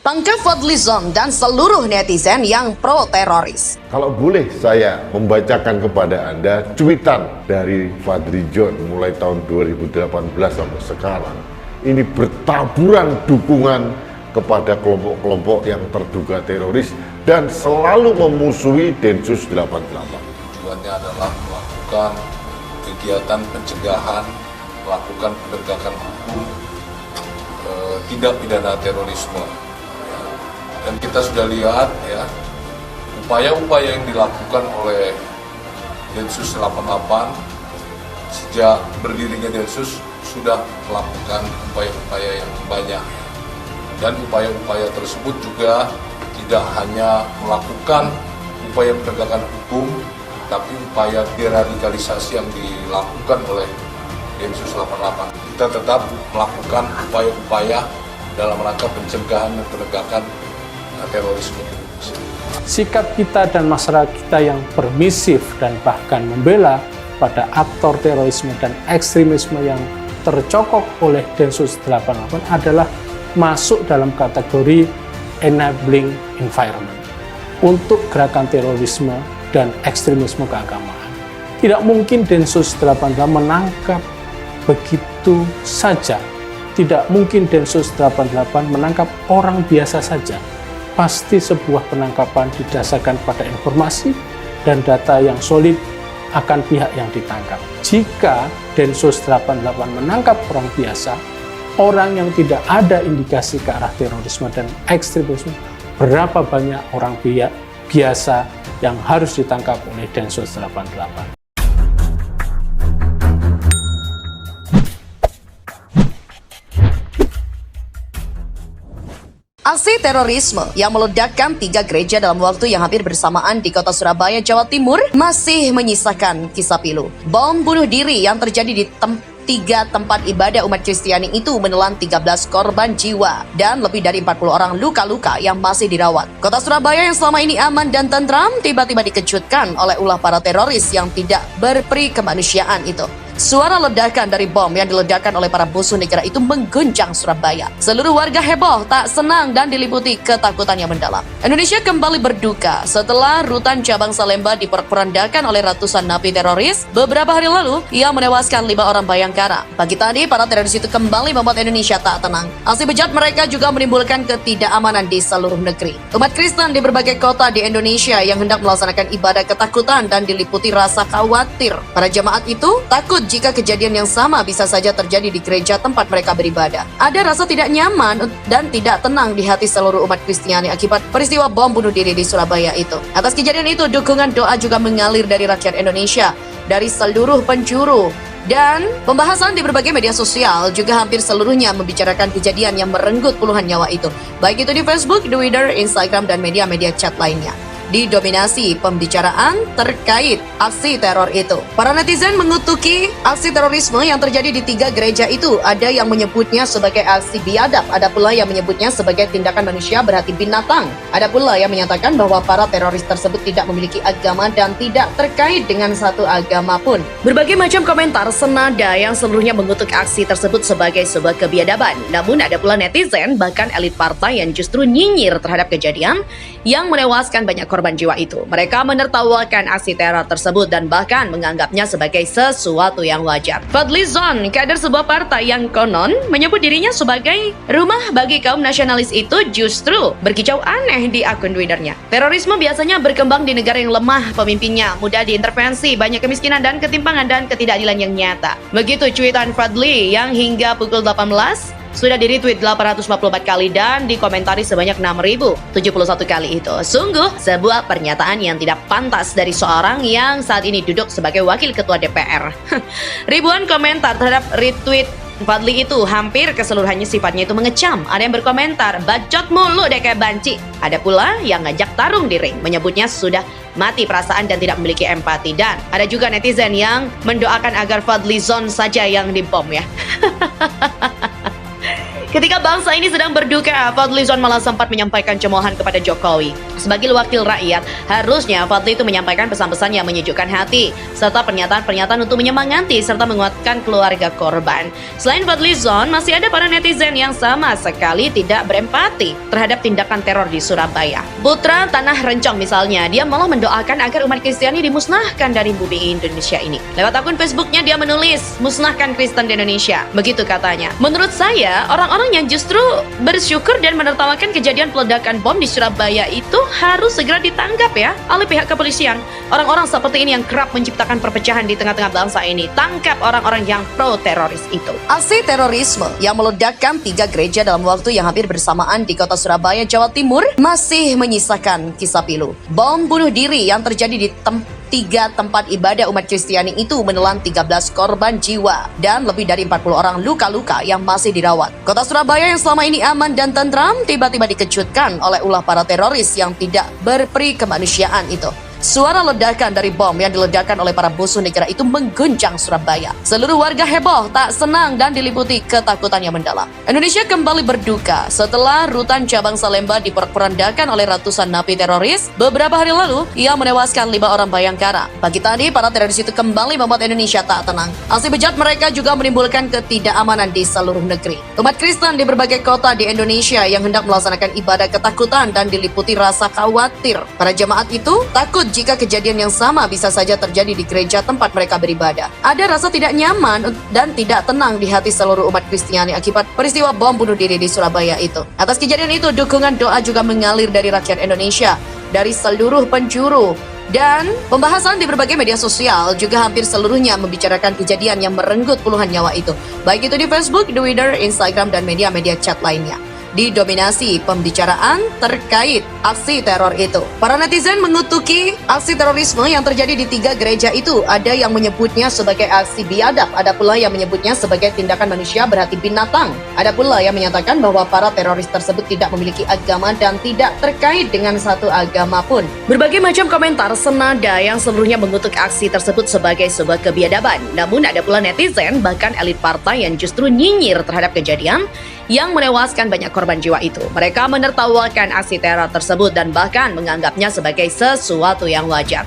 Tangkap Fadlizon dan seluruh netizen yang pro-teroris. Kalau boleh saya membacakan kepada Anda cuitan dari Fadlizon mulai tahun 2018 sampai sekarang. Ini bertaburan dukungan kepada kelompok-kelompok yang terduga teroris dan selalu memusuhi Densus 88. Tujuannya adalah melakukan kegiatan pencegahan, melakukan penegakan hukum tindak pidana terorisme. Dan kita sudah lihat ya, upaya-upaya yang dilakukan oleh Densus 88 sejak berdirinya Densus sudah melakukan upaya-upaya yang banyak. Dan upaya-upaya tersebut juga tidak hanya melakukan upaya penegakan hukum, tapi upaya deradikalisasi yang dilakukan oleh Densus 88. Kita tetap melakukan upaya-upaya dalam rangka pencegahan dan penegakan terorisme. Sikap kita dan masyarakat kita yang permisif dan bahkan membela pada aktor terorisme dan ekstremisme yang tercokok oleh Densus 88 adalah masuk dalam kategori enabling environment untuk gerakan terorisme dan ekstremisme keagamaan. Tidak mungkin Densus 88 menangkap begitu saja. Tidak mungkin Densus 88 menangkap orang biasa saja. Pasti sebuah penangkapan didasarkan pada informasi dan data yang solid akan pihak yang ditangkap. Jika Densus 88 menangkap orang biasa, orang yang tidak ada indikasi ke arah terorisme dan ekstremisme, berapa banyak orang biasa yang harus ditangkap oleh Densus 88? Aksi terorisme yang meledakkan 3 gereja dalam waktu yang hampir bersamaan di kota Surabaya, Jawa Timur masih menyisakan kisah pilu. Bom bunuh diri yang terjadi di 3 tempat ibadah umat Kristiani itu menelan 13 korban jiwa dan lebih dari 40 orang luka-luka yang masih dirawat. Kota Surabaya yang selama ini aman dan tentram tiba-tiba dikejutkan oleh ulah para teroris yang tidak berperi kemanusiaan itu. Suara ledakan dari bom yang diledakkan oleh para musuh negara itu mengguncang Surabaya. Seluruh warga heboh, tak senang dan diliputi ketakutan yang mendalam. Indonesia kembali berduka setelah Rutan Cabang Salemba diporak-porandakan oleh ratusan napi teroris beberapa hari lalu yang menewaskan 5 orang Bayangkara. Pagi tadi, para teroris itu kembali membuat Indonesia tak tenang. Aksi bejat mereka juga menimbulkan ketidakamanan di seluruh negeri. Umat Kristen di berbagai kota di Indonesia yang hendak melaksanakan ibadah ketakutan dan diliputi rasa khawatir. Para jemaat itu takut jika kejadian yang sama bisa saja terjadi di gereja tempat mereka beribadah. Ada rasa tidak nyaman dan tidak tenang di hati seluruh umat Kristiani akibat peristiwa bom bunuh diri di Surabaya itu. Atas kejadian itu, dukungan doa juga mengalir dari rakyat Indonesia, dari seluruh penjuru. Dan pembahasan di berbagai media sosial juga hampir seluruhnya membicarakan kejadian yang merenggut puluhan nyawa itu. Baik itu di Facebook, Twitter, Instagram, dan media-media chat lainnya. Didominasi pembicaraan terkait aksi teror itu. Para netizen mengutuki aksi terorisme yang terjadi di 3 gereja itu. Ada yang menyebutnya sebagai aksi biadab, ada pula yang menyebutnya sebagai tindakan manusia berhati binatang. Ada pula yang menyatakan bahwa para teroris tersebut tidak memiliki agama dan tidak terkait dengan satu agama pun. Berbagai macam komentar senada yang seluruhnya mengutuk aksi tersebut sebagai sebuah kebiadaban. Namun ada pula netizen, bahkan elit partai yang justru nyinyir terhadap kejadian yang menewaskan banyak korban jiwa itu. Mereka menertawakan aksi teror tersebut dan bahkan menganggapnya sebagai sesuatu yang wajar. Fadlizon, kader sebuah partai yang konon menyebut dirinya sebagai rumah bagi kaum nasionalis itu justru berkicau aneh di akun Twitternya. Terorisme biasanya berkembang di negara yang lemah pemimpinnya, mudah diintervensi, banyak kemiskinan dan ketimpangan dan ketidakadilan yang nyata. Begitu cuitan Fadli yang hingga pukul 18 sudah di-retweet 844 kali dan dikomentari sebanyak 6.071 kali itu. Sungguh sebuah pernyataan yang tidak pantas dari seorang yang saat ini duduk sebagai wakil ketua DPR. Ribuan komentar terhadap retweet Fadli itu hampir keseluruhannya sifatnya itu mengecam. Ada yang berkomentar, bacot mulu deh kayak banci. Ada pula yang ngajak tarung di ring, menyebutnya sudah mati perasaan dan tidak memiliki empati. Dan ada juga netizen yang mendoakan agar Fadlizon saja yang dibom ya. Ketika bangsa ini sedang berduka, Fadlizon malah sempat menyampaikan cemoohan kepada Jokowi. Sebagai wakil rakyat, harusnya Fadli itu menyampaikan pesan-pesan yang menyejukkan hati, serta pernyataan-pernyataan untuk menyemangati serta menguatkan keluarga korban. Selain Fadlizon, masih ada para netizen yang sama sekali tidak berempati terhadap tindakan teror di Surabaya. Putra Tanah Rencong misalnya, dia malah mendoakan agar umat Kristiani dimusnahkan dari bumi Indonesia ini. Lewat akun Facebooknya dia menulis, "Musnahkan Kristen di Indonesia." Begitu katanya. Menurut saya, orang-orang yang justru bersyukur dan menertawakan kejadian peledakan bom di Surabaya itu harus segera ditangkap ya oleh pihak kepolisian. Orang-orang seperti ini yang kerap menciptakan perpecahan di tengah-tengah bangsa ini. Tangkap orang-orang yang pro-teroris itu. Aksi terorisme yang meledakkan 3 gereja dalam waktu yang hampir bersamaan di kota Surabaya, Jawa Timur masih menyisakan kisah pilu. Bom bunuh diri yang terjadi di 3 tempat ibadah umat Kristiani itu menelan 13 korban jiwa dan lebih dari 40 orang luka-luka yang masih dirawat. Kota Surabaya yang selama ini aman dan tentram tiba-tiba dikejutkan oleh ulah para teroris yang tidak berperi kemanusiaan itu. Suara ledakan dari bom yang diledakkan oleh para musuh negara itu mengguncang Surabaya. Seluruh warga heboh, tak senang dan diliputi ketakutan yang mendalam. Indonesia kembali berduka setelah rutan cabang Salemba diporak-porandakan oleh ratusan napi teroris. Beberapa hari lalu, ia menewaskan 5 orang Bayangkara. Pagi tadi, para teroris itu kembali membuat Indonesia tak tenang. Aksi bejat mereka juga menimbulkan ketidakamanan di seluruh negeri. Umat Kristen di berbagai kota di Indonesia yang hendak melaksanakan ibadah ketakutan dan diliputi rasa khawatir. Para jemaat itu takut jika kejadian yang sama bisa saja terjadi di gereja tempat mereka beribadah. Ada rasa tidak nyaman dan tidak tenang di hati seluruh umat Kristiani akibat peristiwa bom bunuh diri di Surabaya itu. Atas kejadian itu, dukungan doa juga mengalir dari rakyat Indonesia, dari seluruh penjuru. Dan pembahasan di berbagai media sosial juga hampir seluruhnya membicarakan kejadian yang merenggut puluhan nyawa itu. Baik itu di Facebook, Twitter, Instagram, dan media-media chat lainnya. Didominasi pembicaraan terkait aksi teror itu. Para netizen mengutuki aksi terorisme yang terjadi di 3 gereja itu. Ada yang menyebutnya sebagai aksi biadab, ada pula yang menyebutnya sebagai tindakan manusia berhati binatang. Ada pula yang menyatakan bahwa para teroris tersebut tidak memiliki agama dan tidak terkait dengan satu agama pun. Berbagai macam komentar senada yang seluruhnya mengutuk aksi tersebut sebagai sebuah kebiadaban. Namun ada pula netizen, bahkan elit partai yang justru nyinyir terhadap kejadian yang menewaskan banyak korban jiwa itu. Mereka menertawakan aksi teror tersebut dan bahkan menganggapnya sebagai sesuatu yang wajar.